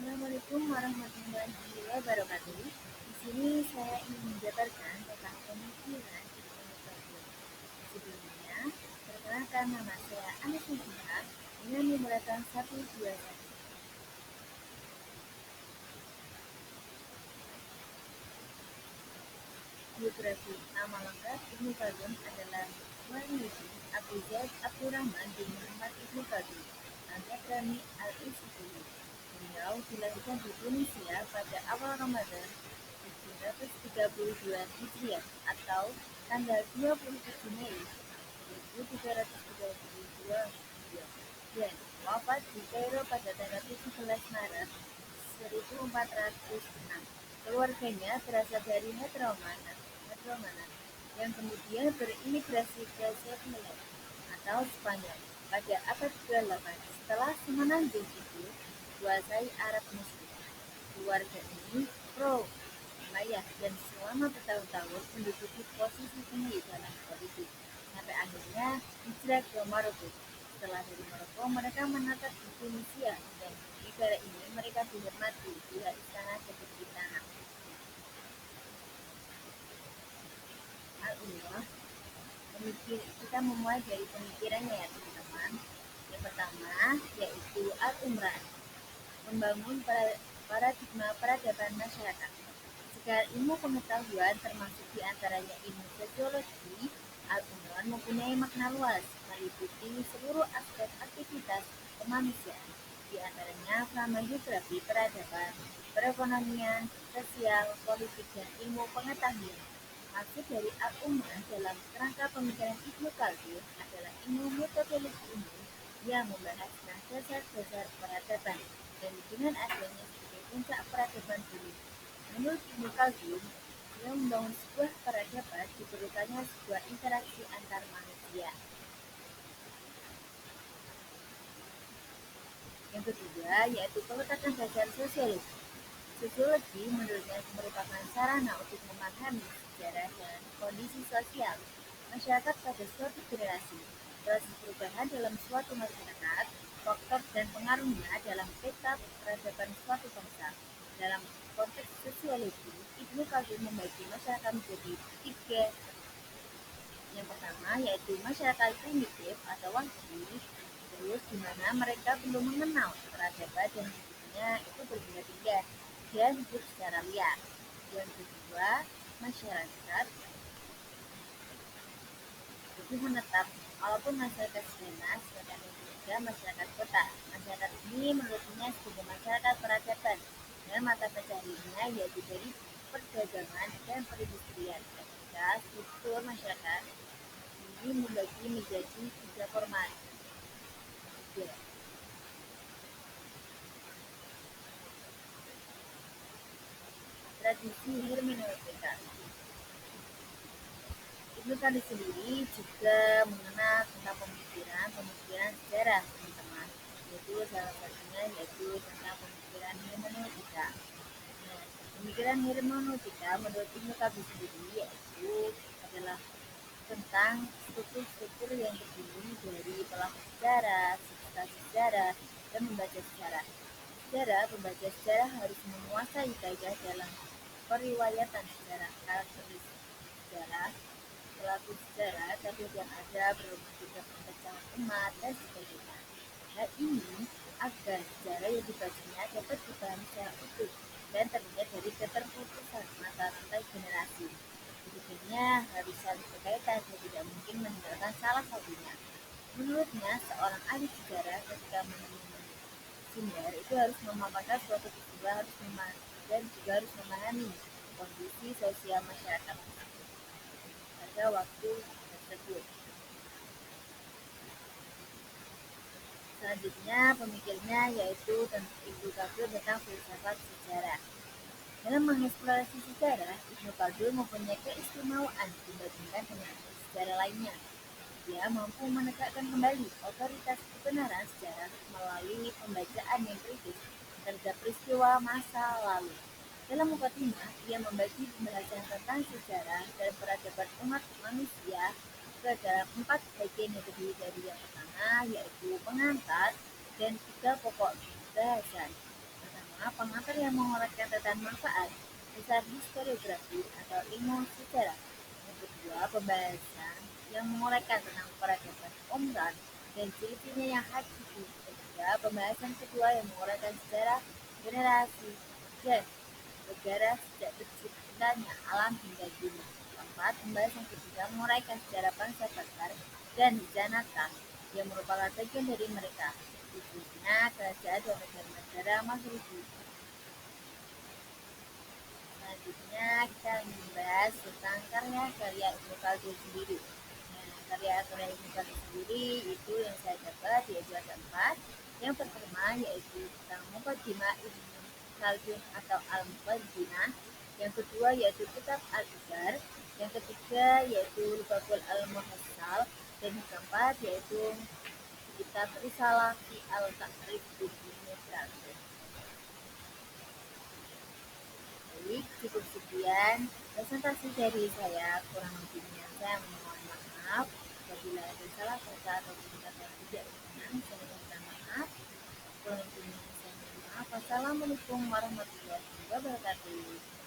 Assalamualaikum warahmatullahi wabarakatuh. Di sini saya ingin menjabarkan tentang pemikiran Ibnu Khaldun. Sebelumnya, perkenalkan nama saya Anis Muslihat dengan numerakan 121. Biografi nama lengkap Ibnu Khaldun adalah Walidi Abu Zaid Abdurrahman bin Muhammad Ibnu Khaldun Al-Jabrani Al-Isfahani. Beliau dilahirkan di Tunisia pada awal Ramadan 732 Hijriah atau tanggal 27 Mei 1332 Hijriah dan wafat di Kairo pada tanggal 17 Maret 1406. Keluarganya berasal dari Hadramana yang kemudian berimigrasi ke Senegal atau Spanyol pada abad ke-8 setelah Semenanjung itu dikuasai Arab Muslim. Keluarga ini pro Umayyah dan selama bertahun-tahun menduduki posisi tinggi dalam politik sampai akhirnya hijrah ke Maroko. Setelah dari Maroko, mereka menetap di Tunisia dan di negara ini mereka dihormati di istana kesultanan. Al-Umrah, kita memulai dari pemikirannya ya teman-teman. Yang pertama yaitu Al-Umrah, membangun paradigma peradaban masyarakat. Segala ilmu pengetahuan termasuk diantaranya ilmu sosiologi, Al-Umran mempunyai makna luas, meliputi seluruh aspek aktivitas kemanusiaan, di antaranya selama geografi, peradaban, perekonomian, sosial, politik, dan ilmu pengetahuan. Maksud dari Al-Umran dalam kerangka pemikiran Ibnu Khaldun adalah ilmu metodologi umum yang membahas dasar-dasar peradaban dan dengan adanya sebagai puncak peradaban dulu. Menurut Ibnu Khaldun, yang membangun sebuah peradaban diperlukannya sebuah interaksi antar manusia. Yang kedua yaitu peletakan dasar sosiologi. Sosiologi menurutnya merupakan sarana untuk memahami sejarah dan kondisi sosial masyarakat pada suatu generasi, proses perubahan dalam suatu masyarakat, faktor dan pengaruhnya dalam peta peradaban suatu bangsa. Dalam konteks sosiologi, Ibnu Khaldun membagi masyarakat menjadi tiga. Yang pertama yaitu masyarakat primitif atau wahyu, terus di mana mereka belum mengenal peradaban dan hidupnya itu berbeda-beda dan hidup secara liar. Yang kedua, masyarakat lebih menetap walaupun masyarakat sejenak, sedangkan yang ketiga masyarakat kota. Masyarakat ini menurutnya sebagai masyarakat peradaban dan mata pencahariannya yaitu dari perdagangan dan perindustrian. Ketika struktur masyarakat ini membagi menjadi tiga format. Tiga. Tradisi hermeneutika. Ibnu Khaldun sendiri juga mengenal tentang pemikiran sejarah teman-teman, yaitu salah satunya yaitu tentang pemikiran hermeneutika. Nah, pemikiran hermeneutika menurut Ibnu Khaldun sendiri yaitu adalah tentang struktur-struktur yang terdiri dari pelaku sejarah, substansi sejarah, dan membaca sejarah. Pembaca sejarah harus menguasai kaidah dalam periwayatan sejarah, karakteristik sejarah, pelaku sejarah, tabir yang ada, berbagai perpecahan umat, dan sebagainya. Hal ini agar sejarah yang dibacanya dapat dipahami secara utuh dan terlihat dari keterputusan mata rantai generasi. Keduanya harus saling berkaitan dan tidak mungkin meninggalkan salah satunya. Menurutnya, seorang ahli sejarah ketika menemukan sumber itu harus memaparkan suatu peristiwa dan juga harus memahami kondisi sosial masyarakat pada waktu tersebut. Selanjutnya pemikirnya yaitu Ibnu Khaldun tentang filsafat sejarah. Dalam mengeksplorasi sejarah, Ibnu Khaldun mempunyai keistimewaan dibandingkan dengan sejarah lainnya. Dia mampu menegakkan kembali otoritas kebenaran sejarah melalui pembacaan yang kritis terhadap peristiwa masa lalu. Dalam mukadimah, ia membagi pembahasan tentang sejarah dan peradaban umat manusia ke dalam 4 bagian yang terdiri dari yang pertama yaitu pengantar dan 3 pokok bahasan. Pertama, pengantar yang menguraikan tentang manfaat besar historiografi atau ilmu sejarah. Yang kedua, pembahasan yang menguraikan tentang peradaban Qumran dan ciri-cirinya yang hakiki. Ketiga, pembahasan kedua yang menguraikan sejarah generasi dan negara sejak terciptanya alam hingga kini. Keempat, pembahasan ketiga menguraikan sejarah bangsa Tatar dan Janaka yang merupakan bagian dari mereka, khususnya kerajaan dan negara-negara Maghribi. Selanjutnya kita membahas tentang karya-karya Ibnu Khaldun sendiri. Nah, karya-karya Ibnu Khaldun sendiri itu yang saya dapat yaitu ada empat. Yang pertama yaitu tentang Muqaddimah Ibnu Khaldun atau Al-Muqaddimah. Yang kedua yaitu Kitab Al-Ibar. Yang ketiga yaitu Lubabul Al-Muhassal. Dan yang keempat yaitu Kitab Risalah fi Al-Ta'rif Ibnu Khaldun. Baik, cukup sekian presentasi dari saya. Kurang lebihnya saya mohon maaf. Apabila ada salah kata atau kata yang tidak berkenan, saya minta maaf. Kurang lebihnya saya mohon maaf. Wassalamualaikum warahmatullahi wabarakatuh.